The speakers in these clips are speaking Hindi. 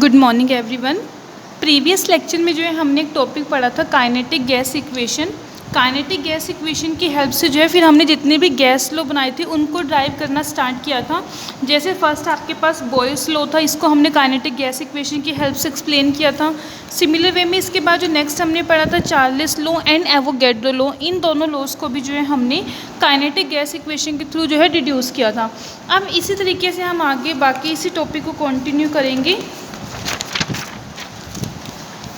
Good morning everyone. Previous lecture में जो है हमने एक टॉपिक पढ़ा था kinetic gas equation. Kinetic gas equation की हेल्प से जो है फिर हमने जितने भी गैस लॉ बनाए थे उनको ड्राइव करना स्टार्ट किया था। जैसे फर्स्ट आपके पास बॉयल्स लॉ था, इसको हमने काइनेटिक गैस इक्वेशन की हेल्प से एक्सप्लेन किया था। सिमिलर वे में इसके बाद जो नेक्स्ट हमने पढ़ा था Charles law and Avogadro law, इन दोनों लॉज को भी जो है हमने काइनेटिक गैस इक्वेशन के थ्रू जो है डिड्यूस किया था। अब इसी तरीके से हम आगे बाकी इसी टॉपिक को कंटिन्यू करेंगे।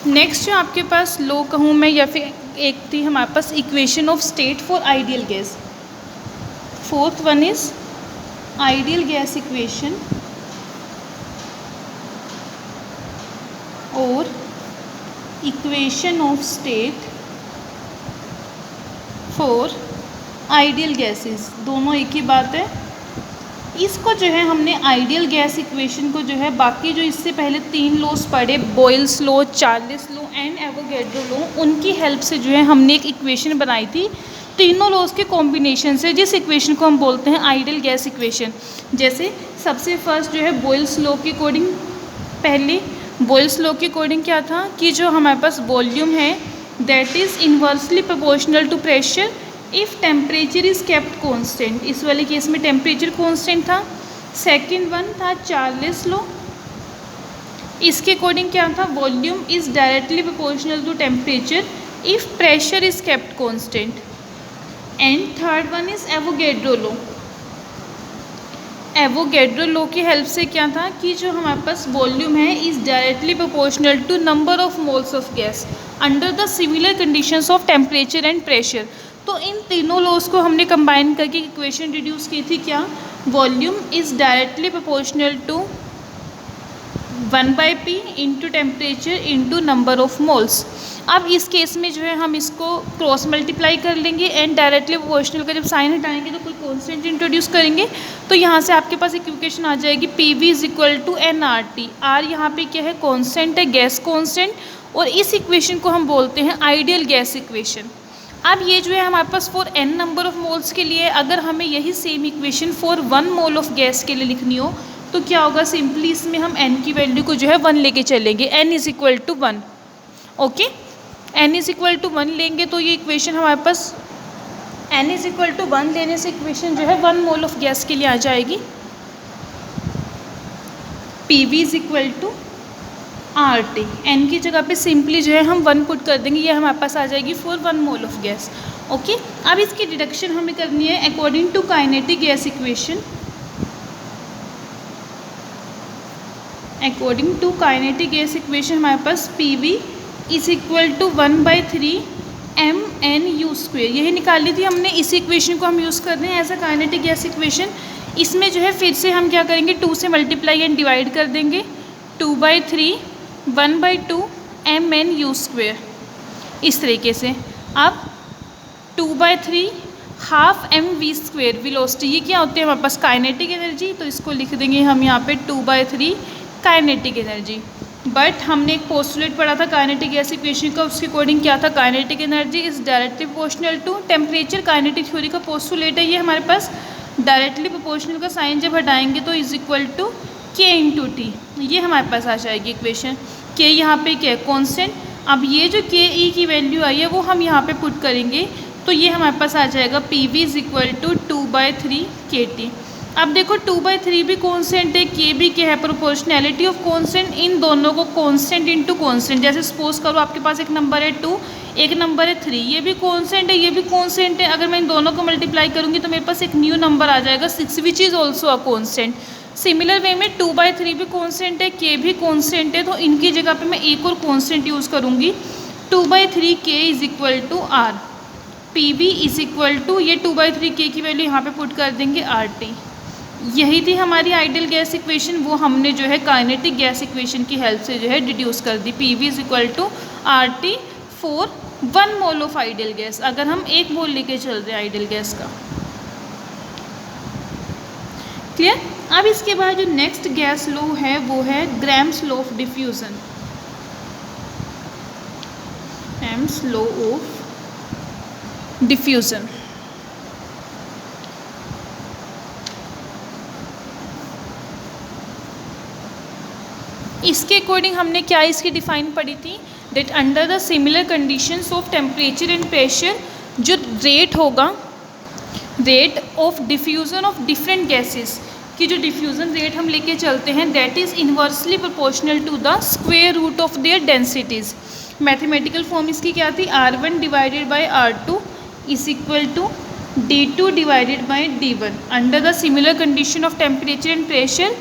नेक्स्ट जो आपके पास लो कहूँ मैं या फिर एक थी हमारे पास equation of state for ideal gas. Fourth one is ideal gas equation और equation of state for ideal gases, दोनों एक ही बात है। इसको जो है हमने आइडियल गैस इक्वेशन को जो है बाकी जो इससे पहले तीन लॉज पढ़े, Boyle's law, Charles law and Avogadro law, उनकी हेल्प से जो है हमने एक इक्वेशन बनाई थी तीनों लॉज के कॉम्बिनेशन से, जिस इक्वेशन को हम बोलते हैं आइडियल गैस इक्वेशन। जैसे सबसे फर्स्ट जो है बॉयल्स लॉ के अकॉर्डिंग, पहले बॉयल्स लॉ के अकॉर्डिंग क्या था कि जो हमारे पास वॉल्यूम है that is inversely proportional to pressure if temperature is kept constant. इस वाले केस में टेम्परेचर कांस्टेंट था। सेकंड वन था चार्ल्स लॉ, इसके अकॉर्डिंग क्या था, volume is directly proportional to temperature if pressure is kept constant. And third one is Avogadro law. Avogadro law की हेल्प से क्या था कि जो हमारे पास वॉल्यूम है is directly proportional to number of moles of gas under the similar conditions of temperature and pressure. तो इन तीनों लॉज को हमने कंबाइन करके इक्वेशन रिड्यूस की थी, क्या, volume is directly proportional to 1/p into temperature into number of moles. अब इस केस में जो है हम इसको क्रॉस मल्टीप्लाई कर लेंगे एंड डायरेक्टली प्रोपोर्शनल का जब साइन हटाएंगे तो कोई कॉन्स्टेंट इंट्रोड्यूस करेंगे, तो यहाँ से आपके पास एक इक्वेशन आ जाएगी PV is equal to NRT। R यहाँ पे क्या है, कॉन्स्टेंट है, गैस कॉन्स्टेंट, और इस इक्वेशन को हम बोलते हैं आइडियल गैस इक्वेशन। अब ये जो है हमारे पास for n number of moles के लिए, अगर हमें यही same equation for 1 mole of gas के लिए लिखनी हो तो क्या होगा, सिंपली इसमें हम n की वैल्यू को जो है 1 लेके चलेंगे, n is equal to 1। Okay, n is equal to 1 लेंगे तो ये इक्वेशन हमारे पास n इज इक्वल टू 1 लेने से इक्वेशन जो है 1 मोल ऑफ गैस के लिए आ जाएगी। PV is equal to RT, n की जगह पे सिंपली जो है हम 1 पुट कर देंगे, ये हमारे पास आ जाएगी for 1 mole of gas. Okay, अब इसकी डिडक्शन हमें करनी है according to kinetic gas equation. According to kinetic gas equation हमारे पास PV is equal to 1/3 mNu², यही निकाली थी हमने। इस इक्वेशन को हम यूज़ कर रहे हैं as a kinetic gas equation. इसमें जो है फिर से हम क्या करेंगे, 2 से मल्टीप्लाई एंड डिवाइड कर देंगे, 2/3 1/2 mNu², इस तरीके से। अब 2/3 हाफ mv² वेलोसिटी, ये क्या होती है हमारे पास, काइनेटिक एनर्जी, तो इसको लिख देंगे हम यहाँ पे 2/3 काइनेटिक एनर्जी। बट हमने एक पोस्टुलेट पढ़ा था काइनेटिक गैस इक्वेशन का, उसके अकॉर्डिंग क्या था, kinetic energy is directly proportional to temperature. Kinetic theory का पोस्टुलेट है ये हमारे पास, डायरेक्टली प्रोपोर्शनल का साइन जब हटाएंगे तो is equal to K into T, ये हमारे पास आ जाएगी इक्वेशन। K यहाँ पे क्या है, कॉन्स्टेंट। अब ये जो KE की वैल्यू आई है वो हम यहाँ पे पुट करेंगे, तो ये हमारे पास आ जाएगा PV is equal to 2/3 KT। अब देखो 2/3 भी कॉन्स्टेंट है, K भी क्या है, प्रोपोर्शनैलिटी ऑफ कॉन्स्टेंट, इन दोनों को कॉन्स्टेंट इंटू कॉन्स्टेंट। जैसे सपोज करो आपके पास एक नंबर है 2, एक नंबर है 3, ये भी कॉन्स्टेंट है, ये भी कॉन्स्टेंट है। अगर मैं इन दोनों को मल्टीप्लाई करूँगी तो मेरे पास एक न्यू नंबर आ जाएगा 6 which is also a constant. Similar way में 2/3 भी कॉन्स्टेंट है, K भी कॉन्स्टेंट है, तो इनकी जगह पे मैं एक और कॉन्स्टेंट यूज़ करूँगी, 2/3 K is equal to R। PV is equal to, ये 2/3 K की वैल्यू यहाँ पे पुट कर देंगे RT। यही थी हमारी आइडियल गैस इक्वेशन, वो हमने जो है काइनेटिक गैस इक्वेशन की हेल्प से जो है डिड्यूस कर दी। PV is equal to RT for 1 mole of ideal gas, अगर हम 1 मोल लेके चल रहे हैं आइडियल गैस का। क्लियर। अब इसके बाद जो नेक्स्ट गैस लॉ है वो है Graham's law of diffusion. Graham's law of diffusion. इसके अकॉर्डिंग हमने क्या इसकी डिफाइन पढ़ी थी, that under the similar conditions of temperature and pressure जो रेट होगा, rate of diffusion of different gases की जो डिफ्यूज़न रेट हम लेके चलते हैं, that is inversely proportional to the square root of their densities. Mathematical form इसकी क्या थी, R1 divided by R2 is equal to D2 divided by D1 under the similar condition of temperature and pressure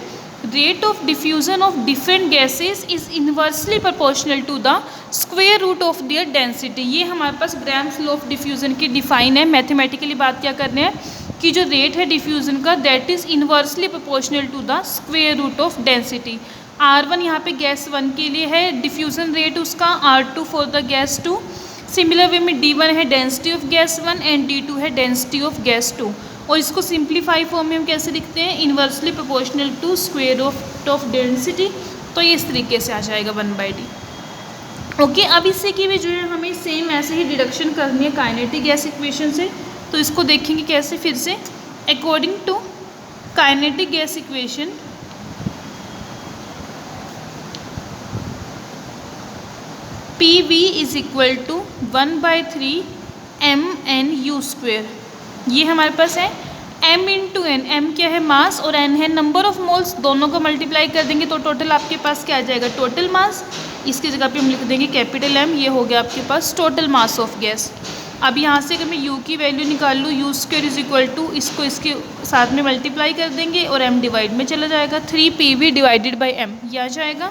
rate of diffusion of different gases is inversely proportional to the square root of their density. ये हमारे पास ग्राम्स लॉ ऑफ डिफ्यूज़न की डिफाइन है। मैथमेटिकली बात क्या करने हैं कि जो रेट है डिफ्यूज़न का, that is inversely proportional to the square root of density. R1 यहाँ पे गैस 1 के लिए है डिफ्यूज़न रेट उसका, R2 for the gas 2। Similar way में D1 है density of gas 1 and D2 है डेंसिटी ऑफ गैस 2। और इसको सिंप्लीफाई फॉर्म में हम कैसे लिखते हैं, inversely proportional to square root of density. तो ये इस तरीके से आ जाएगा 1/d। ओके, अब इससे की भी जो है हमें सेम ऐसे ही डिडक्शन करनी है काइनेटिक गैस इक्वेशन से। तो इसको देखेंगे कैसे फिर से, according to kinetic gas equation PV is equal to 1/3 mNu²। ये हमारे पास है m इंटू एन, m क्या है मास और n है नंबर ऑफ मोल्स, दोनों को मल्टीप्लाई कर देंगे तो टोटल आपके पास क्या आ जाएगा, टोटल मास। इसकी जगह पे हम लिख देंगे कैपिटल M, ये हो गया आपके पास टोटल मास ऑफ गैस। अब यहाँ से अगर मैं U की वैल्यू निकाल लूँ, U² इज इक्वल टू इसको इसके साथ में मल्टीप्लाई कर देंगे और m डिवाइड में चला जाएगा, 3PV डिवाइडेड बाई m ये आ जाएगा।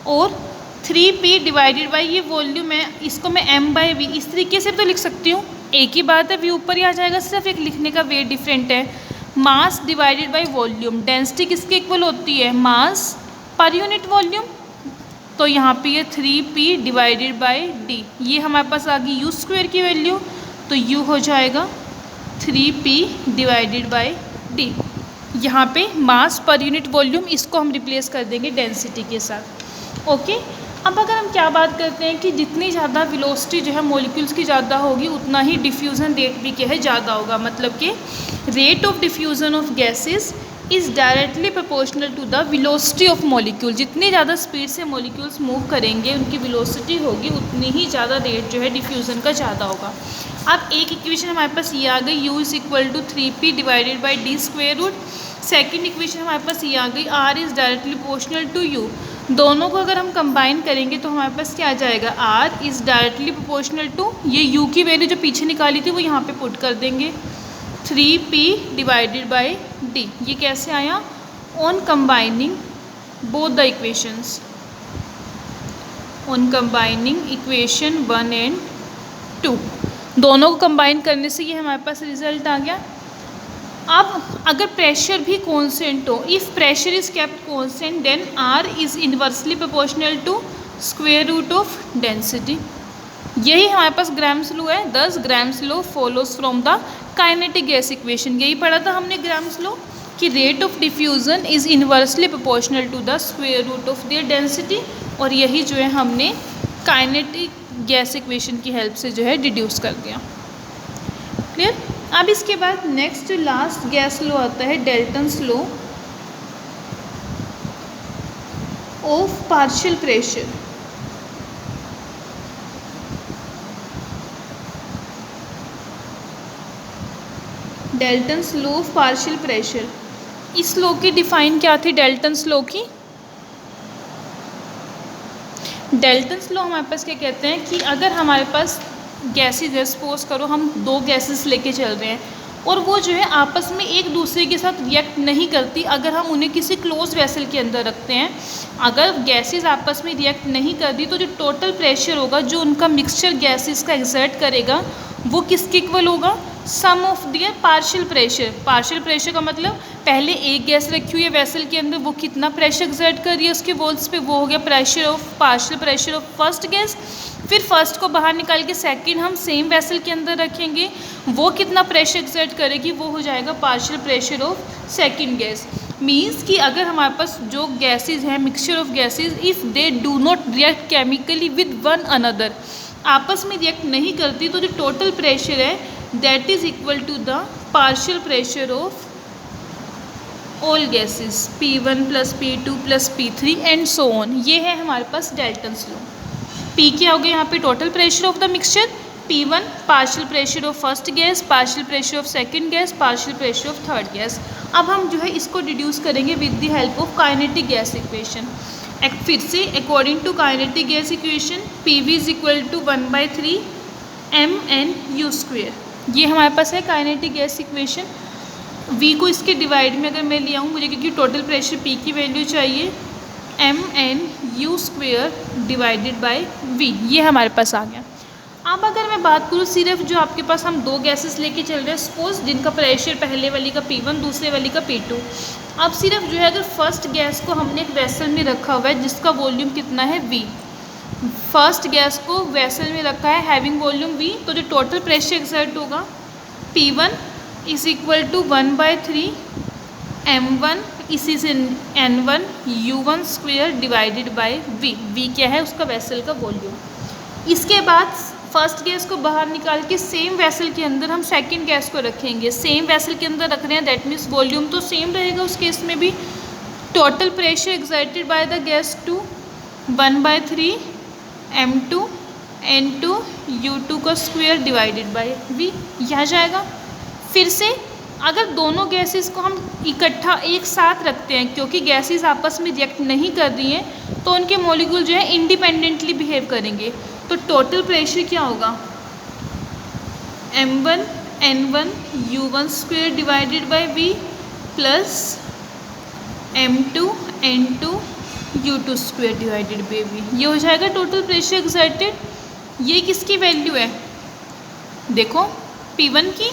और 3P डिवाइडेड बाई ये वॉल्यूम है, इसको मैं m/v इस तरीके से तो लिख सकती हूँ, एक ही बात है, v ऊपर ही आ जाएगा, सिर्फ एक लिखने का वे डिफरेंट है। Mass divided by volume, density किसके इक्वल होती है, मास पर यूनिट वॉल्यूम। तो यहाँ पे ये 3P डिवाइडेड बाय d, ये हमारे पास आ गई U² की वैल्यू, तो U हो जाएगा 3P डिवाइडेड बाय d। यहाँ पे मास पर यूनिट वॉल्यूम, इसको हम रिप्लेस कर देंगे डेंसिटी के साथ। ओके, अब अगर हम क्या बात करते हैं कि जितनी ज़्यादा वेलोसिटी जो है मॉलिक्यूल्स की ज़्यादा होगी, उतना ही डिफ्यूज़न रेट भी क्या है ज़्यादा होगा। मतलब कि rate of diffusion of gases is directly proportional to the velocity of molecule. जितनी ज़्यादा स्पीड से मॉलिक्यूल्स मूव करेंगे, उनकी वेलोसिटी होगी, उतनी ही ज़्यादा रेट जो है डिफ्यूज़न का ज़्यादा होगा। अब एक इक्वेशन हमारे पास ये आ गई, U is equal to 3P divided by d square root. Second equation हमारे पास ये आ गई, R is directly proportional to U। दोनों को अगर हम कंबाइन करेंगे तो हमारे पास क्या आ जाएगा, R is directly proportional to, ये U की वैल्यू जो पीछे निकाली थी वो यहाँ पे पुट कर देंगे, 3P डिवाइडेड बाई d। ये कैसे आया, on combining both the equations, on combining equation 1 and 2, दोनों को कंबाइन करने से ये हमारे पास रिजल्ट आ गया। अब अगर प्रेशर भी कांस्टेंट हो, if pressure is kept constant then R is inversely proportional to square root of density. यही हमारे पास ग्राम्स लॉ है। 10 Graham's law follows from the kinetic gas equation. यही पढ़ा था हमने ग्राम्स लॉ कि rate of diffusion is inversely proportional to the square root of their density, और यही जो है हमने काइनेटिक गैस इक्वेशन की हेल्प से जो है डिड्यूस कर दिया। क्लियर। अब इसके बाद नेक्स्ट लास्ट गैस लॉ आता है Dalton's law of partial pressure. Dalton's law of partial pressure, इस लॉ की डिफाइन क्या थी डाल्टन्स लॉ की। डाल्टन्स लॉ हमारे पास क्या कहते हैं कि अगर हमारे पास गैसेस है, सपोज करो हम 2 गैसेस लेके चल रहे हैं और वो जो है आपस में एक दूसरे के साथ रिएक्ट नहीं करती, अगर हम उन्हें किसी क्लोज वेसल के अंदर रखते हैं, अगर गैसेस आपस में रिएक्ट नहीं करती तो जो टोटल प्रेशर होगा जो उनका मिक्सचर गैसेस का एक्सर्ट करेगा वो किसके इक्वल होगा, sum of their partial pressure. Partial pressure का मतलब पहले एक गैस रखी हुई है वेसल के अंदर, वो कितना प्रेशर एक्सर्ट कर रही है उसके वॉल्स पे, वो हो गया pressure of partial pressure of first gas. फिर फर्स्ट को बाहर निकाल के सेकंड हम सेम वेसल के अंदर रखेंगे, वो कितना प्रेशर एक्सर्ट करेगी, वो हो जाएगा partial pressure of second gas. Means कि अगर हमारे पास जो गैसेज हैं mixture of gases, if they do not react chemically with one another, आपस में रिएक्ट नहीं करती, तो जो टोटल प्रेशर है that is equal to the partial pressure all gases P1 plus P2 plus P3 and so on. ये है हमारे पास डाल्टन्स लॉ। P क्या हो गया यहाँ पे total pressure of the mixture, P1 partial pressure of first gas, partial pressure of second gas, partial pressure of third gas. अब हम जो है इसको डिड्यूस करेंगे with the help of kinetic gas equation. फिर से according to kinetic gas equation PV is equal to 1/3 mn/u²। ये हमारे पास है काइनेटिक गैस इक्वेशन। V को इसके डिवाइड में अगर मैं ले आऊँ, मुझे क्योंकि टोटल प्रेशर P की वैल्यू चाहिए, mn/u² डिवाइडेड बाय V, ये हमारे पास आ गया। अब अगर मैं बात करूँ सिर्फ जो आपके पास हम दो गैसेस लेके चल रहे हैं, सपोज जिनका प्रेशर पहले वाली का P1 दूसरे वाली का P2। अब सिर्फ जो है अगर फर्स्ट गैस को हमने एक वेसल में रखा हुआ है जिसका वॉल्यूम कितना है V, फर्स्ट गैस को वेसल में रखा है हैविंग वॉल्यूम V, तो जो टोटल प्रेशर एक्सर्ट होगा P1 is equal to 1/3 m1 इसी से n1 u1² divided by V क्या है उसका वेसल का वॉल्यूम। इसके बाद फर्स्ट गैस को बाहर निकाल के सेम वेसल के अंदर हम सेकंड गैस को रखेंगे। सेम वेसल के अंदर रख रहे हैं, दैट मीन्स वॉल्यूम तो सेम रहेगा उस केस में भी। Total pressure exerted by the gas to 1/3 m2 n2 u2² divided by V, यह जाएगा। फिर से अगर दोनों गैसेस को हम इकट्ठा एक साथ रखते हैं, क्योंकि गैसेस आपस में रिएक्ट नहीं कर रही हैं तो उनके मॉलिक्यूल जो है इंडिपेंडेंटली बिहेव करेंगे। तो टोटल प्रेशर क्या होगा m1 n1 u1² divided by V plus m2 n2 u2² divided by V, ये हो जाएगा टोटल प्रेशर एक्सर्टेड। ये किसकी वैल्यू है देखो P1 की,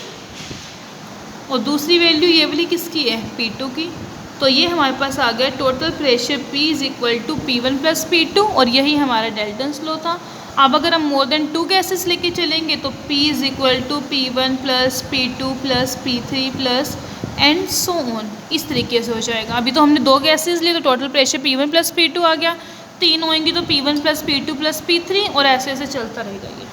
और दूसरी वैल्यू ये वाली किसकी है P2 की। तो ये हमारे पास आ गया total pressure P is equal to P1 plus P2, और यही हमारा डाल्टन्स लॉ था। अब अगर हम मोर देन 2 गैसेस लेके चलेंगे तो P is equal to P1 plus P2 plus P3 plus and so on, इस तरीके से हो जाएगा। अभी तो हमने 2 गैसेस लिए तो total pressure P1 plus P2 आ गया, 3 होंगी तो P1 plus P2 plus P3, और ऐसे ऐसे चलता रहेगा ये।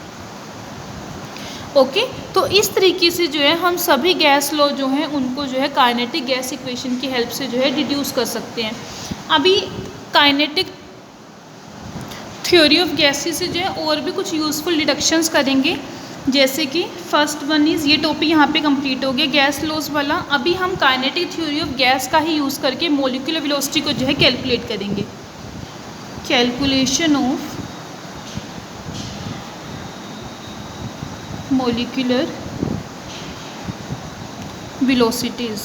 ओके, तो इस तरीके से जो है हम सभी गैस लॉ जो हैं उनको जो है काइनेटिक गैस इक्वेशन की हेल्प से जो है डिड्यूस कर सकते हैं। अभी काइनेटिक थ्योरी ऑफ गैसेस से जो है और भी कुछ यूज़फुल डिडक्शंस करेंगे, जैसे कि फर्स्ट वन इज़, ये टॉपिक यहाँ पे कंप्लीट हो गया गैस लॉज वाला। अभी हम काइनेटिक थ्योरी ऑफ गैस का ही यूज़ करके मॉलिक्यूलर वेलोसिटी को जो है कैलकुलेट करेंगे। Calculation of molecular velocities।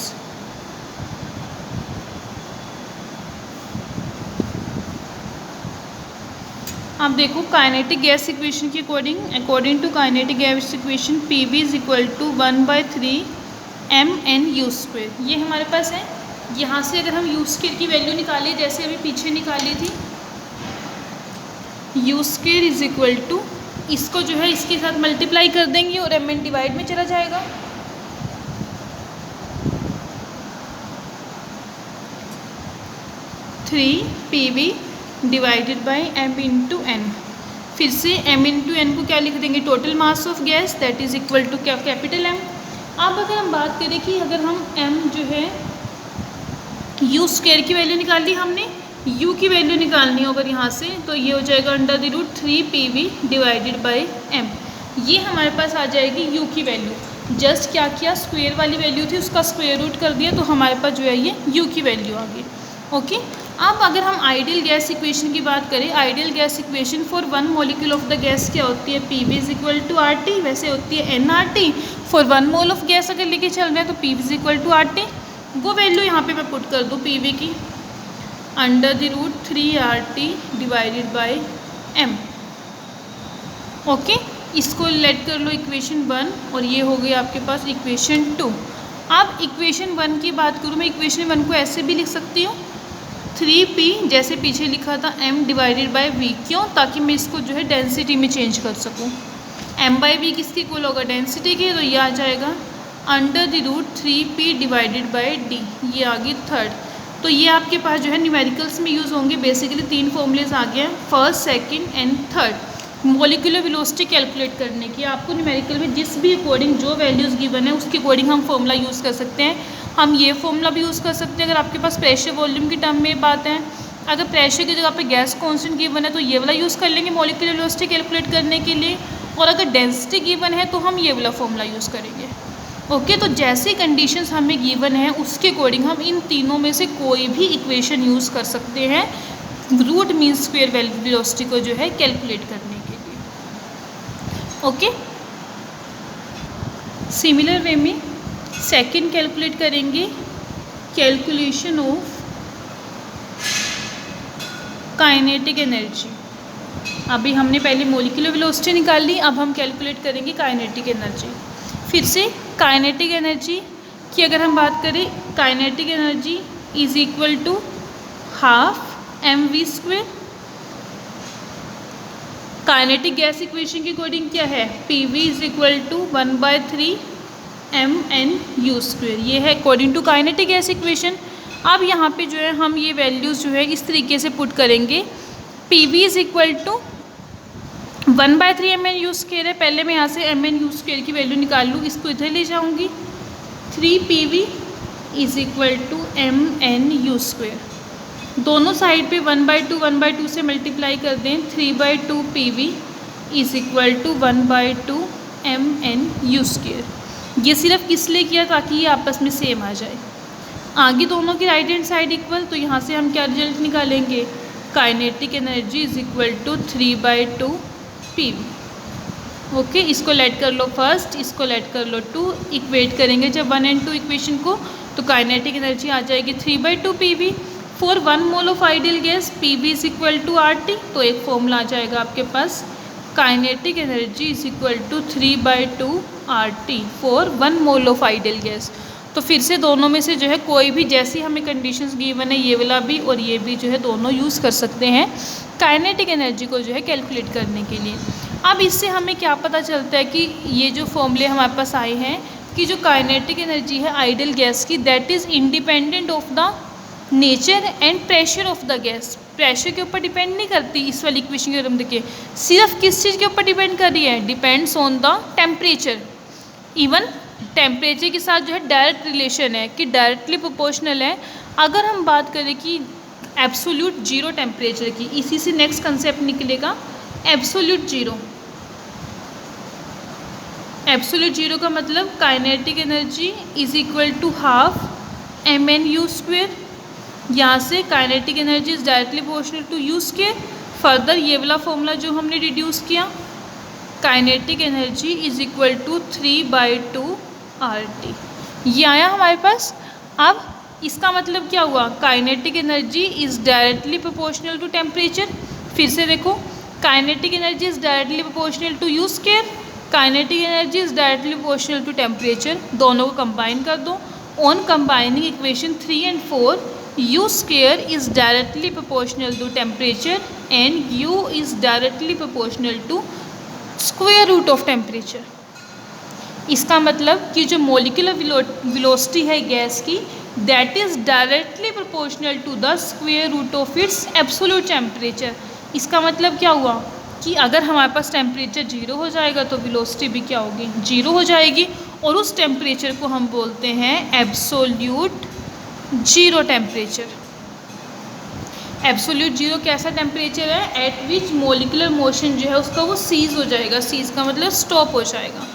आप देखो काइनेटिक गैस इक्वेशन के according to kinetic gas equation PV is equal to 1/3 mn/u²। ये हमारे पास है। यहाँ से अगर हम u² की वैल्यू निकालें जैसे अभी पीछे निकाली थी, u² इज इक्वल टू, इसको जो है इसके साथ मल्टीप्लाई कर देंगे और mn डिवाइड में चला जाएगा। Three PV divided by m into n। फिर से m इंटू n को क्या लिख देंगे total mass of gas, that is equal to क्या कैपिटल M। अब अगर हम बात करें कि अगर हम m जो है u² की वैल्यू निकाल ली हमने, u की वैल्यू निकालनी होगा यहाँ से, तो ये हो जाएगा √3 PV डिवाइडेड बाई m। ये हमारे पास आ जाएगी u की वैल्यू। जस्ट क्या किया, स्क्वायर वाली वैल्यू थी उसका स्क्वायर रूट कर दिया, तो हमारे पास जो है ये u की वैल्यू आ गई। ओके, अब अगर हम आइडियल गैस इक्वेशन की बात करें, ideal gas equation for one molecule of the gas क्या होती है, PV is equal to RT, वैसे होती है nRT। For one mole of gas अगर लेके चल रहे हैं तो PV is equal to RT। वो वैल्यू यहाँ पे मैं पुट कर दूँ PV की, √3 RT divided by m। Okay, इसको लेट कर लो इक्वेशन 1, और ये हो गई आपके पास इक्वेशन 2। अब इक्वेशन 1 की बात करूँ मैं, इक्वेशन 1 को ऐसे भी लिख सकती हूँ 3P, जैसे पीछे लिखा था m डिवाइडेड बाई V। क्यों, ताकि मैं इसको जो है डेंसिटी में चेंज कर सकूँ। m/v किसके इक्वल होगा, डेंसिटी के, तो ये आ जाएगा √3P डिवाइडेड बाई D। ये आ गई थर्ड। तो ये आपके पास जो है न्यूमेरिकल्स में यूज़ होंगे। बेसिकली 3 फॉर्मूलेज आ गए हैं, first, second and third. Molecular velocity calculate करने की आपको न्यूमेरिकल में जिस भी अकॉर्डिंग जो वैल्यूज़ गिवन है उसके अकॉर्डिंग हम फॉर्मूला यूज़ कर सकते हैं। हम ये फॉर्मूला भी यूज़ कर सकते हैं अगर आपके पास प्रेशर वॉल्यूम की टर्म में बात है। अगर प्रेशर की जगह पे गैस कांस्टेंट गिवन है तो ये वाला यूज़ कर लेंगे मॉलिक्यूलर वेलोसिटी कैलकुलेट करने के लिए, और अगर डेंसिटी गिवन है तो हम ये वाला फॉर्मूला यूज़ करेंगे। ओके, तो जैसी कंडीशंस हमें गिवन है उसके अकॉर्डिंग हम इन तीनों में से कोई भी इक्वेशन यूज़ कर सकते हैं रूट मीन स्क्वायर वेलोसिटी को जो है कैलकुलेट करने के लिए। ओके, सिमिलर वे में सेकंड कैलकुलेट करेंगे, कैलकुलेशन ऑफ काइनेटिक एनर्जी। अभी हमने पहले मॉलिक्यूलर वेलोसिटी निकाल ली, अब हम कैलकुलेट करेंगे काइनेटिक एनर्जी। फिर से काइनेटिक एनर्जी की अगर हम बात करें, kinetic energy is equal to half mv²। Kinetic gas equation के अकॉर्डिंग क्या है, pv is equal to 1/3 mnu²। ये है according to kinetic gas equation. अब यहाँ पे जो है हम ये वैल्यूज़ जो है इस तरीके से पुट करेंगे, pv is equal to 1/3 mnu² है। पहले मैं यहाँ से mnu² की वैल्यू निकाल लूँ, इसको इधर ले जाऊँगी। 3pv is equal to mnu²। दोनों साइड पे 1/2 से मल्टीप्लाई कर दें, 3/2 pv is equal to 1/2 mnu²। ये सिर्फ किस लिए किया, ताकि ये आपस में सेम आ जाए। आगे दोनों की राइट हैंड साइड इक्वल, तो यहाँ से हम क्या रिजल्ट निकालेंगे, kinetic energy is equal to 3/2 pv। Okay, इसको लेट कर लो फर्स्ट, इसको लेट कर लो 2, इक्वेट करेंगे जब 1 और 2 इक्वेशन को, तो काइनेटिक एनर्जी आ जाएगी 3/2 pv। For 1 mole of ideal gas pv is equal to RT, तो एक फॉर्मूला आ जाएगा आपके पास, kinetic energy is equal to 3/2 RT for 1 mole of ideal gas. तो फिर से दोनों में से जो है कोई भी, जैसी हमें कंडीशंस गिवन है ये वाला भी और ये भी जो है दोनों यूज़ कर सकते हैं काइनेटिक एनर्जी को जो है कैलकुलेट करने के लिए। अब इससे हमें क्या पता चलता है कि ये जो फॉर्मूले हमारे पास आए हैं कि जो काइनेटिक एनर्जी है आइडियल गैस की, that is independent of the nature and pressure of the gas. Pressure के ऊपर डिपेंड नहीं करती इस वाली इक्वेशन के हम देखिए, सिर्फ किस चीज़ के ऊपर डिपेंड कर रही है, depends on the temperature. Even temperature के साथ जो है डायरेक्ट रिलेशन है कि डायरेक्टली प्रोपोर्शनल है। अगर हम बात करें कि एब्सोल्यूट जीरो टेम्परेचर की, इसी से नेक्स्ट कंसेप्ट निकलेगा एब्सोल्यूट जीरो। एब्सोल्यूट जीरो का मतलब kinetic energy is equal to half mnu²। यहाँ से kinetic energy is directly proportional to u²। Further ये वाला फॉर्मूला जो हमने रिड्यूस किया, kinetic energy is equal to 3/2 RT, ये आया हमारे पास। अब इसका मतलब क्या हुआ, kinetic energy is directly proportional to temperature. फिर से देखो, kinetic energy is directly proportional to u², kinetic energy is directly proportional to temperature. दोनों को कंबाइन कर दो। On combining equation 3 and 4, u² is directly proportional to temperature and u is directly proportional to square root of temperature। इसका मतलब कि जो मोलिकुलर वेलोसिटी है गैस की, that is directly proportional to the square root of its absolute temperature. इसका मतलब क्या हुआ कि अगर हमारे पास टेम्परेचर 0 हो जाएगा तो वेलोसिटी भी क्या होगी, 0 हो जाएगी। और उस टेम्परेचर को हम बोलते हैं absolute zero temperature. Absolute zero कैसा टेम्परेचर है, एट विच मोलिकुलर मोशन जो है उसका वो सीज हो जाएगा। सीज का मतलब स्टॉप हो जाएगा।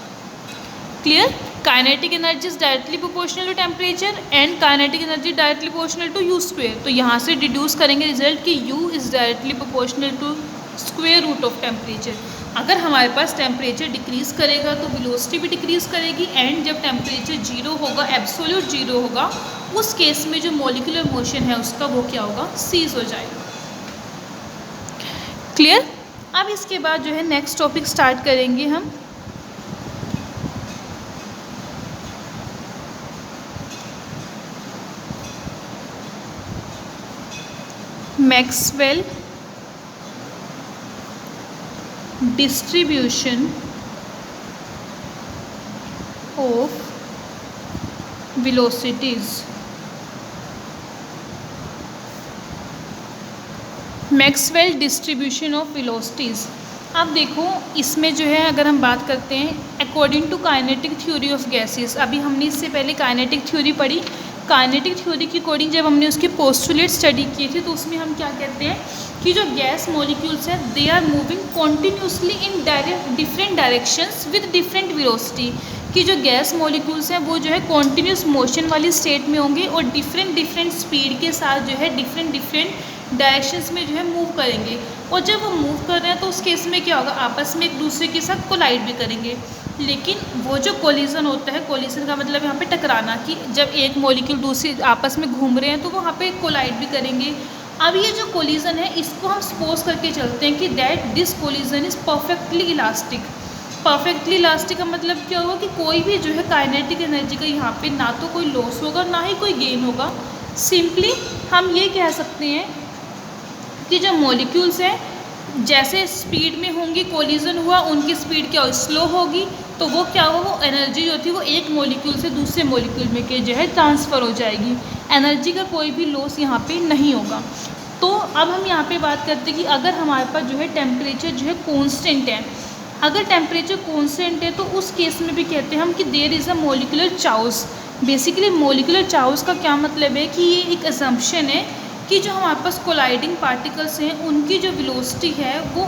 Clear. Kinetic energy is directly proportional to temperature and kinetic energy directly proportional to u²। तो यहाँ से डिड्यूस करेंगे रिजल्ट कि u is directly proportional to square root of temperature. अगर हमारे पास टेम्परेचर डिक्रीज़ करेगा तो वेलोसिटी भी डिक्रीज़ करेगी, एंड जब टेम्परेचर 0 होगा, एब्सोल्यूट 0 होगा, उस केस में जो मोलिकुलर मोशन है उसका वो क्या होगा, सीज हो जाएगा। क्लियर। अब इसके बाद जो है नेक्स्ट टॉपिक स्टार्ट करेंगे हम। Maxwell distribution of velocities. Maxwell distribution of velocities. अब देखो इसमें जो है अगर हम बात करते हैं according to kinetic theory of gases, अभी हमने इससे पहले काइनेटिक थ्योरी पढ़ी काइनेटिक थ्योरी की अकॉर्डिंग जब हमने उसके पोस्टुलेट स्टडी किए थे तो उसमें हम क्या कहते हैं कि जो गैस मॉलिक्यूल्स हैं they are moving continuously in different directions with different velocity, कि जो गैस मॉलिक्यूल्स हैं वो जो है कॉन्टिन्यूस मोशन वाली स्टेट में होंगे और डिफरेंट स्पीड के साथ जो है डिफरेंट डायरेक्शंस में जो है मूव करेंगे। और जब वो मूव कर रहे हैं तो उस केस में क्या होगा, आपस में एक दूसरे के साथ कोलाइड भी करेंगे। लेकिन वो जो कोलिजन होता है, कोलिजन का मतलब यहाँ पे टकराना, कि जब एक मॉलिक्यूल दूसरी आपस में घूम रहे हैं तो वहाँ पे कोलाइड भी करेंगे। अब ये जो कोलिजन है इसको हम सपोज करके चलते हैं कि that this collision is perfectly elastic. Perfectly elastic का मतलब क्या होगा कि कोई भी जो है काइनेटिक एनर्जी का यहाँ पे ना तो कोई लॉस होगा ना ही कोई गेन होगा। सिंपली हम ये कह सकते हैं कि जो मॉलिक्यूल्स हैं जैसे स्पीड में होंगी, कोलिजन हुआ, उनकी स्पीड क्या स्लो होगी, तो वो क्या होगा, वो एनर्जी जो थी वो एक मॉलिक्यूल से दूसरे मॉलिक्यूल में के जो है ट्रांसफ़र हो जाएगी। एनर्जी का कोई भी लॉस यहाँ पे नहीं होगा। तो अब हम यहाँ पे बात करते हैं कि अगर हमारे पास जो है टेम्परेचर जो है कॉन्स्टेंट है, अगर टेम्परेचर कॉन्स्टेंट है तो उस केस में भी कहते हैं हम कि there is a molecular charge. Basically molecular charge का क्या मतलब है कि ये एक असम्पशन है कि जो हमारे पास कोलाइडिंग पार्टिकल्स हैं उनकी जो वेलोसिटी है वो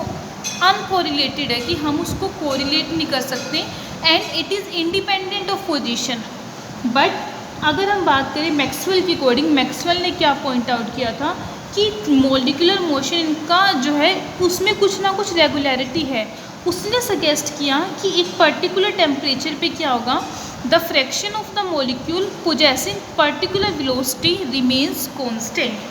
अनकोरिलेटेड है, कि हम उसको कोरिलेट नहीं कर सकते and it is independent of position. But अगर हम बात करें मैक्सवेल की अकॉर्डिंग, मैक्सवेल ने क्या पॉइंट आउट किया था कि मॉलिक्यूलर मोशन का जो है उसमें कुछ ना कुछ रेगुलरिटी है। उसने सजेस्ट किया कि एक पर्टिकुलर टेम्परेचर पे क्या होगा, the fraction of the molecule possessing particular velocity remains constant.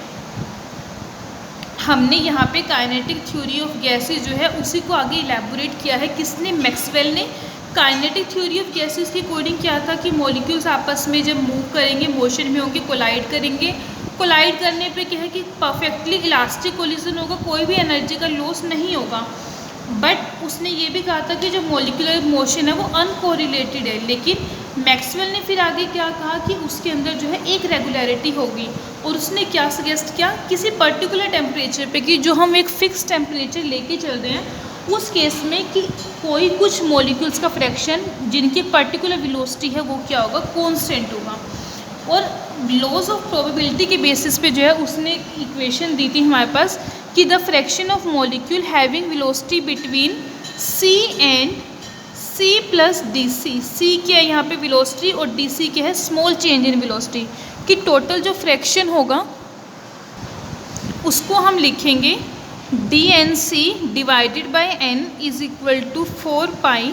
हमने यहाँ पे काइनेटिक थ्योरी ऑफ गैसेस जो है उसी को आगे इलेबोरेट किया है। किसने, मैक्सवेल ने। काइनेटिक थ्योरी ऑफ गैसेस के अकॉर्डिंग क्या था कि मॉलिक्यूल्स आपस में जब मूव करेंगे, मोशन में होंगे, कोलाइड करेंगे। कोलाइड करने पे क्या है कि परफेक्टली इलास्टिक कोलिजन होगा, कोई भी एनर्जी का लॉस नहीं होगा। बट उसने ये भी कहा था कि जो मॉलिक्यूलर मोशन है वो अनकोरिलेटेड है। लेकिन मैक्सवेल ने फिर आगे क्या कहा कि उसके अंदर जो है एक रेगुलरिटी होगी, और उसने क्या सजेस्ट किया, किसी पर्टिकुलर टेम्परेचर पे, कि जो हम एक फ़िक्स टेम्परेचर लेके चल रहे हैं उस केस में कि कोई कुछ मॉलिक्यूल्स का फ्रैक्शन जिनकी पर्टिकुलर वेलोसिटी है वो क्या होगा, कॉन्स्टेंट होगा। और लॉज ऑफ प्रोबेबिलिटी के बेसिस पे जो है उसने इक्वेशन दी थी हमारे पास कि the fraction of molecule having velocity between c and c plus d c. C क्या है यहाँ पे वेलोसिटी और डी सी क्या है स्मॉल चेंज इन वेलोसिटी, कि टोटल जो फ्रैक्शन होगा उसको हम लिखेंगे d n c divided by n is equal to 4 pi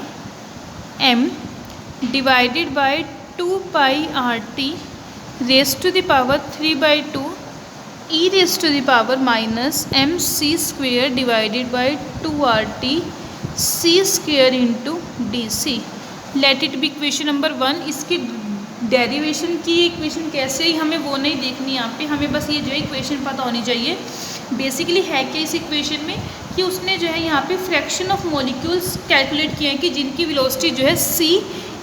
m divided by 2 pi r t raised to the power 3/2 e raised to the power minus m c square divided by 2RT c square into d c. Let it be equation number 1। इसकी डेरिवेशन की इक्वेशन कैसे ही हमें वो नहीं देखनी यहाँ पे, हमें बस ये जो है इक्वेशन पता होनी चाहिए। बेसिकली है क्या इस इक्वेशन में कि उसने जो है यहाँ पे फ्रैक्शन ऑफ मॉलिक्यूल्स कैलकुलेट किए हैं कि जिनकी वेलोसिटी जो है c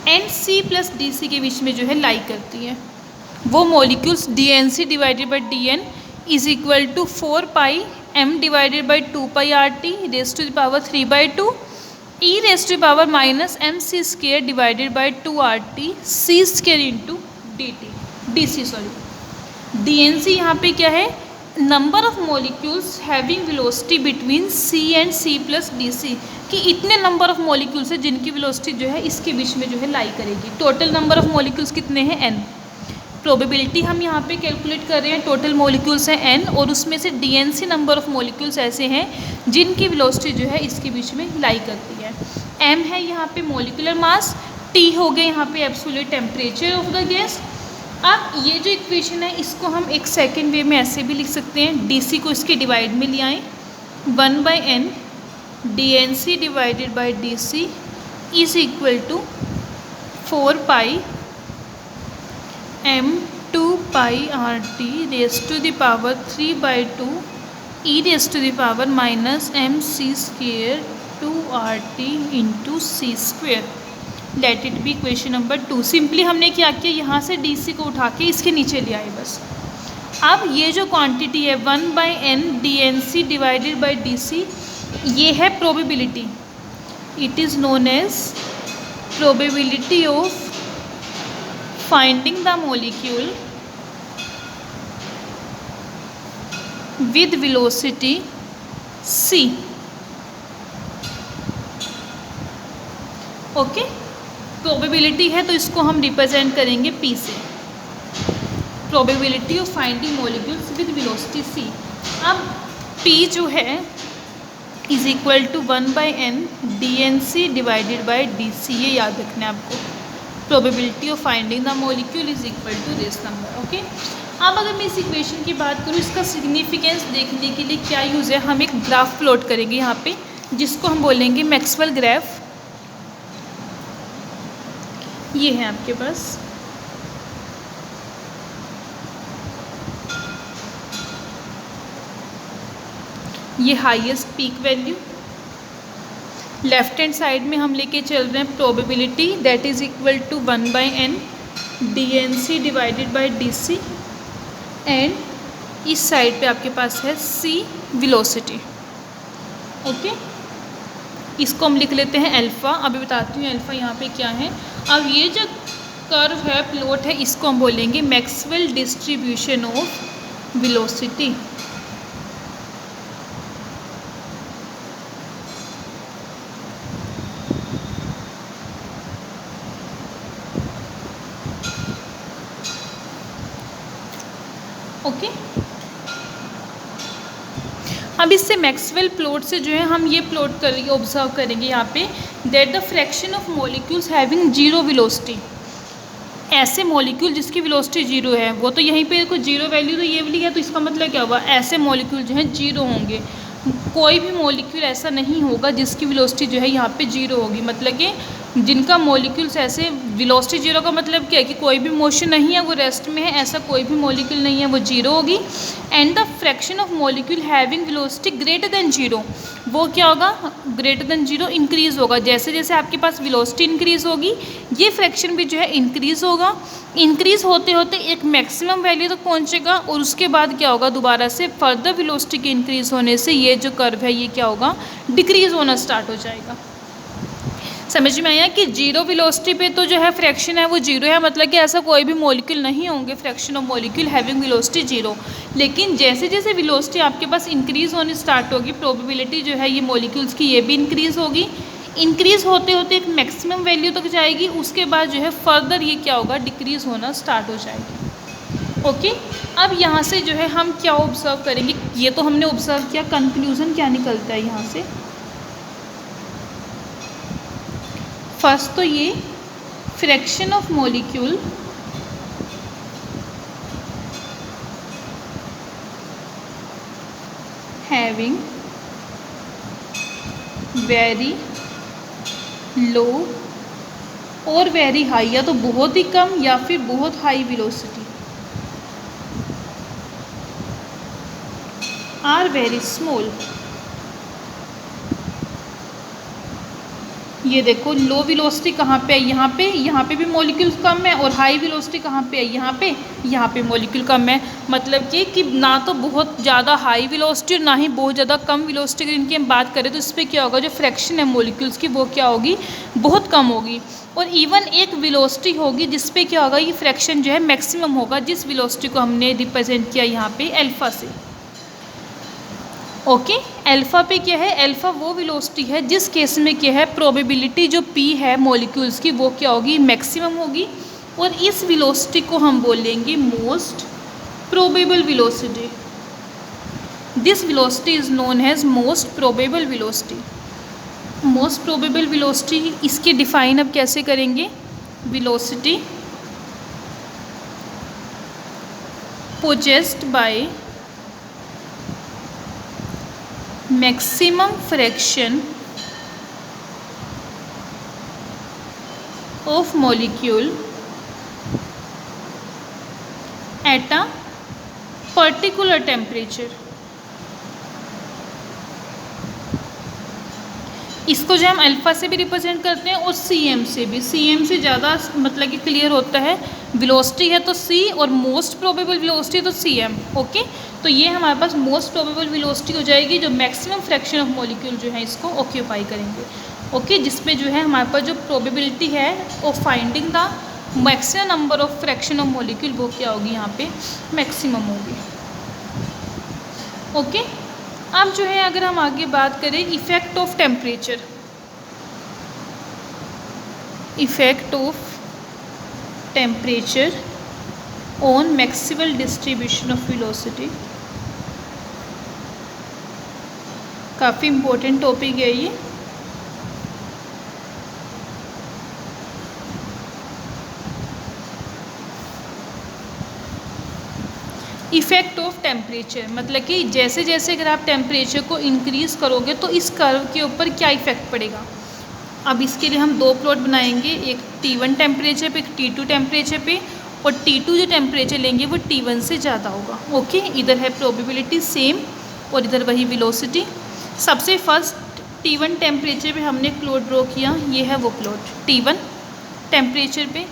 and c plus d c के बीच में जो है लाई करती है। वो molecules d n c divided by d n is equal to 4 pi m divided by 2 pi r t raised to the power 3/2 e raised to the power minus m c square divided by 2RT c square into d c. D n c यहाँ पे क्या है, number of molecules having velocity between c and c plus d c, कि इतने नंबर ऑफ मॉलिक्यूल्स है जिनकी वेलोसिटी जो है इसके बीच में जो है लाई करेगी। टोटल नंबर ऑफ मॉलिक्यूल्स कितने हैं, n। प्रोबेबिलिटी हम यहाँ पे कैलकुलेट कर रहे हैं, टोटल मॉलिक्यूल्स हैं n, और उसमें से डीएनसी नंबर ऑफ मॉलिक्यूल्स ऐसे हैं जिनकी वेलोसिटी जो है इसके बीच में लाई करती है। m है यहाँ पे मॉलिक्यूलर मास, t हो गया यहाँ पे absolute temperature of the gas. अब ये जो इक्वेशन है इसको हम एक सेकेंड वे में ऐसे भी लिख सकते हैं, डी को इसके डिवाइड में ले आएँ 1/n DNC divided by DC is equal to 4 pi m 2 pi RT raised to the power 3/2 e raised to the power minus MC square 2RT into c square. Let it be equation number 2। Simply हमने क्या किया, यहाँ से DC को उठा के इसके नीचे ले आए बस। अब ये जो क्वांटिटी है 1/n DNC divided by DC, ये है probability. It is known as probability of finding the molecule with velocity c। Okay, probability है तो इसको हम रिप्रेजेंट करेंगे p से, probability of finding molecules with velocity c। अब p जो है is equal to 1/n dnc divided by dc, ये याद रखना है आपको। Probability of finding the molecule is equal to this number. Okay, अब अगर मैं इस इक्वेशन की बात करूँ, इसका सिग्निफिकेंस देखने के लिए क्या यूज़ है, हम एक ग्राफ प्लॉट करेंगे यहाँ पे, जिसको हम बोलेंगे मैक्सवेल ग्राफ। ये है आपके पास, ये highest peak value, left hand side में हम लेके चल रहे हैं probability that is equal to 1/n dnc divided by dc, and इस साइड पे आपके पास है c वेलोसिटी। ओके, इसको हम लिख लेते हैं अल्फ़ा। अभी बताती हूँ अल्फ़ा यहाँ पे क्या है। अब ये जो कर्व है, प्लॉट है, इसको हम बोलेंगे Maxwell distribution of velocity. Okay, अब इससे मैक्सवेल प्लॉट से जो है हम ये प्लॉट करेंगे, ऑब्जर्व करेंगे यहाँ पे that the fraction of molecules having zero velocity. ऐसे मॉलिक्यूल जिसकी वेलोसिटी जीरो है, वो तो यहीं पे कोई जीरो वैल्यू तो ये वाली है, तो इसका मतलब क्या हुआ, ऐसे मॉलिक्यूल जो है जीरो होंगे। कोई भी मॉलिक्यूल ऐसा नहीं होगा जिसकी वेलोसिटी जो है यहाँ पे जीरो होगी, मतलब कि जिनका मॉलिक्यूल्स ऐसे, वेलोसिटी जीरो का मतलब क्या है कि कोई भी मोशन नहीं है, वो रेस्ट में है, ऐसा कोई भी मॉलिक्यूल नहीं है, वो जीरो होगी। And the fraction of molecule having velocity greater than zero, वो क्या होगा, ग्रेटर देन जीरो इंक्रीज़ होगा। जैसे जैसे आपके पास वेलोसिटी इंक्रीज़ होगी, ये फ्रैक्शन भी जो है इंक्रीज़ होगा। इंक्रीज़ होते होते एक मैक्सिमम वैल्यू तक पहुंचेगा, और उसके बाद क्या होगा, दोबारा से फर्दर वेलोसिटी के इंक्रीज़ होने से ये जो कर्व है ये क्या होगा, डिक्रीज़ होना स्टार्ट हो जाएगा। समझ में आया कि जीरो वेलोसिटी पे तो जो है फ्रैक्शन है वो जीरो है, मतलब कि ऐसा कोई भी मॉलिक्यूल नहीं होंगे fraction of molecule having velocity zero. लेकिन जैसे जैसे वेलोसिटी आपके पास इंक्रीज़ होने स्टार्ट होगी, प्रोबेबिलिटी जो है ये मॉलिक्यूल्स की ये भी इंक्रीज़ होगी। इंक्रीज़ होते होते एक मैक्सिमम वैल्यू तक जाएगी, उसके बाद जो है फर्दर ये क्या होगा, डिक्रीज़ होना स्टार्ट हो जाएगी। ओके, अब यहाँ से जो है हम क्या ऑब्जर्व करेंगे, ये तो हमने ऑब्जर्व किया, कंक्लूज़न क्या निकलता है यहाँ से। फर्स्ट तो ये fraction of molecule having very low और वेरी हाई, या तो बहुत ही कम या फिर बहुत high velocity, are very small. ये देखो लो वेलोसिटी कहाँ पे है, यहाँ पे भी मॉलिक्यूल्स कम है, और हाई वेलोसिटी कहाँ पे है, यहाँ पे मॉलिक्यूल कम है। मतलब कि ना तो बहुत ज़्यादा हाई वेलोसिटी और ना ही बहुत ज़्यादा कम वेलोसिटी, अगर इनकी हम बात करें तो इस पर क्या होगा, जो फ्रैक्शन है मॉलिक्यूल्स की वो क्या होगी, बहुत कम होगी। और इवन एक वेलोसिटी होगी जिस पे क्या होगा, ये फ्रैक्शन जो है मैक्सिमम होगा, जिस वेलोसिटी को हमने रिप्रेजेंट किया यहाँ पे अल्फ़ा से। ओके, अल्फ़ा पे क्या है, अल्फ़ा वो वेलोसिटी है जिस केस में क्या है, प्रोबेबिलिटी जो p है मॉलिक्यूल्स की वो क्या होगी, मैक्सिमम होगी। और इस वेलोसिटी को हम बोलेंगे most probable velocity. This velocity is known as most probable velocity. Most probable velocity इसकी डिफाइन अब कैसे करेंगे, velocity possessed by maximum fraction of molecule at a particular temperature। इसको जो हम अल्फ़ा से भी रिप्रेजेंट करते हैं और cm से भी, cm से ज़्यादा मतलब कि क्लियर होता है। वेलोसिटी है तो c और मोस्ट प्रोबेबल वेलोसिटी तो cm। ओके, तो ये हमारे पास मोस्ट प्रोबेबल वेलोसिटी हो जाएगी जो मैक्सिमम फ्रैक्शन ऑफ मॉलिक्यूल जो है इसको ऑक्यूपाई करेंगे। ओके, जिसमें जो है हमारे पास जो प्रोबेबिलिटी है of finding the maximum number of fraction of molecule वो क्या होगी, यहाँ पे मैक्सिमम होगी। ओके। अब जो है अगर हम आगे बात करें effect of temperature, effect of temperature on maximal distribution of velocity, काफ़ी इम्पोर्टेंट टॉपिक है ये। इफ़ेक्ट ऑफ टेम्परेचर मतलब कि जैसे जैसे अगर आप टेम्परेचर को इंक्रीज़ करोगे तो इस कर्व के ऊपर क्या इफ़ेक्ट पड़ेगा। अब इसके लिए हम दो प्लॉट बनाएंगे, एक T1 टेम्परेचर पे, एक T2 टेम्परेचर पे, और T2 जो टेम्परेचर लेंगे वो T1 से ज़्यादा होगा। ओके, इधर है प्रोबेबिलिटी सेम और इधर वही वेलोसिटी। सबसे फर्स्ट T1 टेम्परेचर पे हमने एक प्लॉट ड्रॉ किया, ये है वो प्लॉट T1 टेम्परेचर पे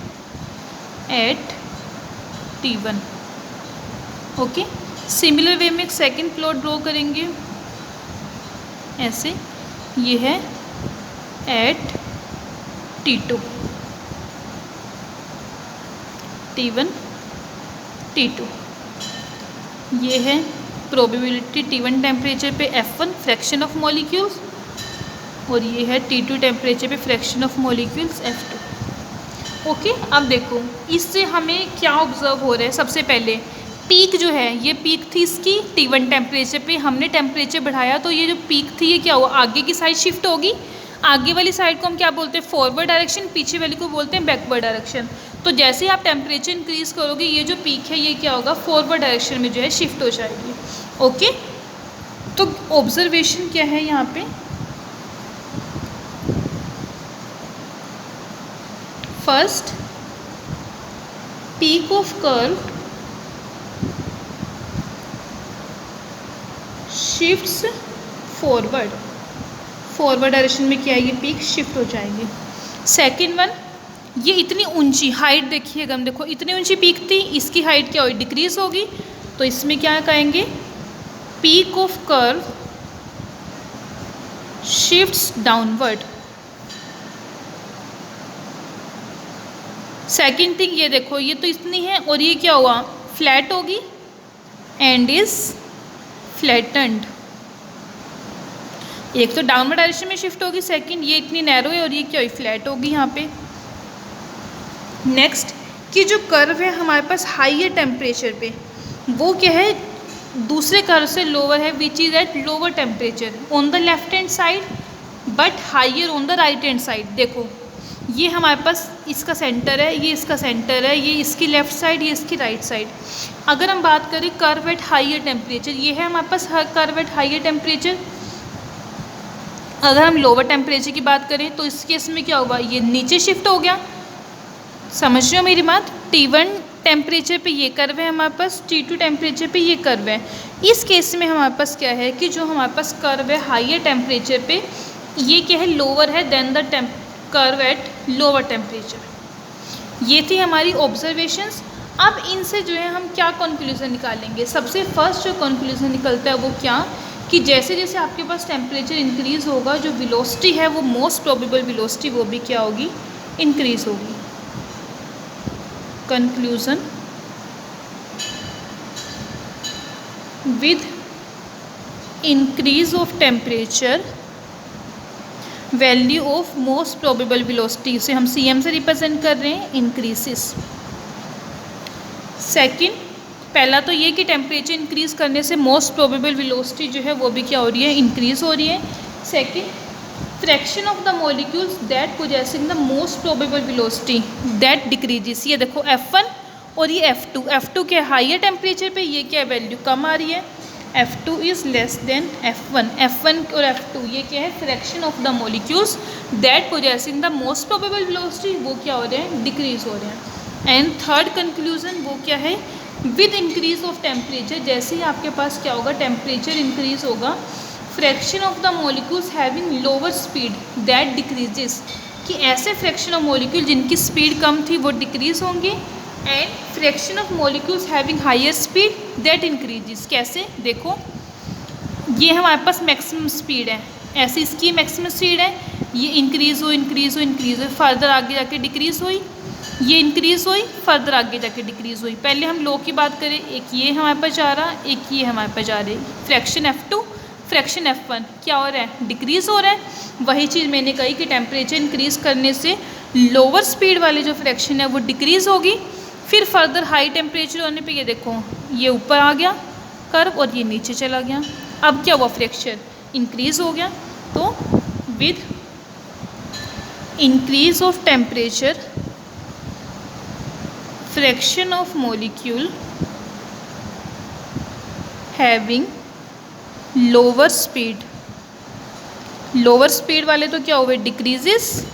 at T1। Okay, similar way में एक सेकंड प्लॉट ड्रॉ करेंगे ऐसे, ये है एट T2, T1 T2। ये है प्रोबेबिलिटी T1 टेम्परेचर पे F1 फ्रैक्शन ऑफ मॉलिक्यूल्स, और ये है T2 टेम्परेचर पे fraction of molecules F2। Okay, अब देखो इससे हमें क्या ऑब्जर्व हो रहा है। सबसे पहले पीक जो है, ये पीक थी इसकी T1 टेम्परेचर पे, हमने टेम्परेचर बढ़ाया तो ये जो पीक थी ये क्या हुआ, आगे की साइड शिफ्ट होगी। आगे वाली साइड को हम क्या बोलते हैं, फॉरवर्ड डायरेक्शन, पीछे वाली को बोलते हैं बैकवर्ड डायरेक्शन। तो जैसे ही आप टेम्परेचर इंक्रीज़ करोगे ये जो पीक है ये क्या होगा, फॉरवर्ड डायरेक्शन में जो है शिफ्ट हो जाएगी। ओके, तो ऑब्जर्वेशन क्या है यहाँ पे, first peak of curve shifts forward, forward direction में क्या है, ये पीक शिफ्ट हो जाएगी। सेकंड वन, ये इतनी ऊंची हाइट देखिएगा, हम देखो इतनी ऊंची पीक थी, इसकी हाइट क्या होगी, डिक्रीज होगी। तो इसमें क्या कहेंगे, peak of curve shifts downward. Second thing, ये देखो ये तो इतनी है और ये क्या हुआ, फ्लैट होगी एंड इज फ्लैटेंड। एक तो डाउनवर्ड डायरेक्शन में शिफ्ट होगी, सेकंड ये इतनी नैरो है और ये क्या हुई, फ्लैट होगी यहाँ पे। नेक्स्ट कि जो कर्व है हमारे पास हाईयर टेम्परेचर पे, वो क्या है, दूसरे कर्व से लोअर है, which is eight lower temperature on the left hand side but higher on the right hand side. देखो ये हमारे पास इसका सेंटर है, ये इसका सेंटर है, ये इसकी लेफ़्ट साइड, ये इसकी राइट साइड। अगर हम बात करें कर्व एट हाइयर टेम्परेचर, ये है हमारे पास कर्व एट हाइयर टेम्परेचर। अगर हम लोअर टेम्परेचर की बात करें तो इस केस में क्या होगा, ये नीचे शिफ्ट हो गया। समझ रहे हो मेरी बात, T1 टेम्परेचर पे ये कर्व है हमारे पास, T2 टेम्परेचर पे ये कर्व है। इस केस में हमारे पास क्या है कि जो हमारे पास कर्व है हाइयर टेम्परेचर पे, ये क्या है, लोअर है then the curve at lower temperature. ये थी हमारी ऑब्जर्वेशंस। अब इनसे जो है हम क्या कंक्लूजन निकालेंगे। सबसे फर्स्ट जो कंक्लूजन निकलता है वो क्या, कि जैसे जैसे आपके पास टेम्परेचर इंक्रीज़ होगा, जो वेलोसिटी है वो मोस्ट प्रोबेबल वेलोसिटी वो भी क्या होगी, इंक्रीज़ होगी। Conclusion, with increase of temperature value of most probable velocity, उसे हम CM से रिप्रेजेंट कर रहे हैं, इंक्रीजेस। सेकंड, पहला तो ये कि टेम्परेचर इंक्रीज़ करने से मोस्ट प्रोबेबल वेलोसिटी जो है वो भी क्या हो रही है, इंक्रीज़ हो रही है। Second, fraction of the molecules that possessing the most probable velocity that decreases. ये देखो F1 और ये F2, F2 के हाइयर टेम्परेचर पे ये क्या वैल्यू कम आ रही है, F2 is less than F1। F1 और F2 ये क्या है, fraction of the molecules that possessing the most probable velocity, वो क्या हो रहे हैं, डिक्रीज़ हो रहे हैं। एंड थर्ड कंक्लूजन वो क्या है, विद इंक्रीज ऑफ टेम्परेचर, जैसे ही आपके पास क्या होगा, टेम्परेचर इंक्रीज होगा, fraction of the molecules having lower speed that decreases, कि ऐसे फ्रैक्शन ऑफ मॉलिक्यूल जिनकी स्पीड कम थी वो डिक्रीज होंगे, and fraction of molecules having higher speed that increases. कैसे, देखो ये हमारे पास मैक्सिमम स्पीड है, ऐसे इसकी मैक्सिमम स्पीड है, ये इंक्रीज़ हो इंक्रीज़ हो इंक्रीज़ हो, फर्दर आगे जाके डिक्रीज़ हुई। ये इंक्रीज़ हुई, फर्दर आगे जाके डिक्रीज़ हुई। पहले हम लो की बात करें, एक ये हमारे पास जा रहा, एक ये हमारे पास जा रही। फ्रैक्शन F2, फ्रैक्शन F1 क्या हो रहा है, डिक्रीज़ हो रहा है। वही चीज़ मैंने कही कि टेम्परेचर इंक्रीज़ करने से लोअर स्पीड वाली जो फ्रैक्शन है वो डिक्रीज़ होगी। फिर फर्दर हाई टेम्परेचर होने पे ये देखो ये ऊपर आ गया कर्व और ये नीचे चला गया। अब क्या हुआ, फ्रैक्शन इंक्रीज़ हो गया। तो with increase of temperature fraction of molecule having lower speed, lower speed वाले तो क्या हुए, decreases,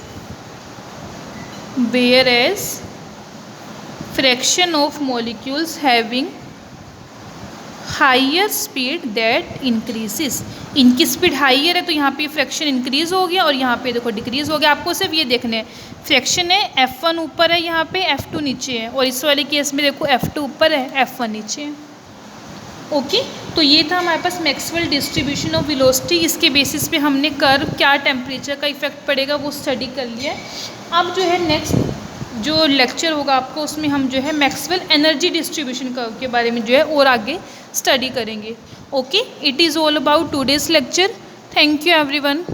whereas fraction of molecules having higher speed that increases. इनकी स्पीड हाइयर है तो यहाँ पे फ्रैक्शन इंक्रीज हो गया और यहाँ पे देखो डिक्रीज हो गया। आपको सिर्फ ये देखना है, फ्रैक्शन है F1 ऊपर है, यहाँ पे F2 नीचे है, और इस वाले केस में देखो F2 ऊपर है, F1 नीचे है। ओके, तो ये था हमारे पास मैक्सवेल डिस्ट्रीब्यूशन ऑफ वेलोसिटी। इसके बेसिस पे हमने कर्व क्या टेम्परेचर का इफेक्ट पड़ेगा वो स्टडी कर लिया है। अब जो है नेक्स्ट जो लेक्चर होगा आपको, उसमें हम जो है मैक्सवेल एनर्जी डिस्ट्रीब्यूशन कर्व के बारे में जो है और आगे स्टडी करेंगे। Okay, it is all about today's lecture. Thank you everyone.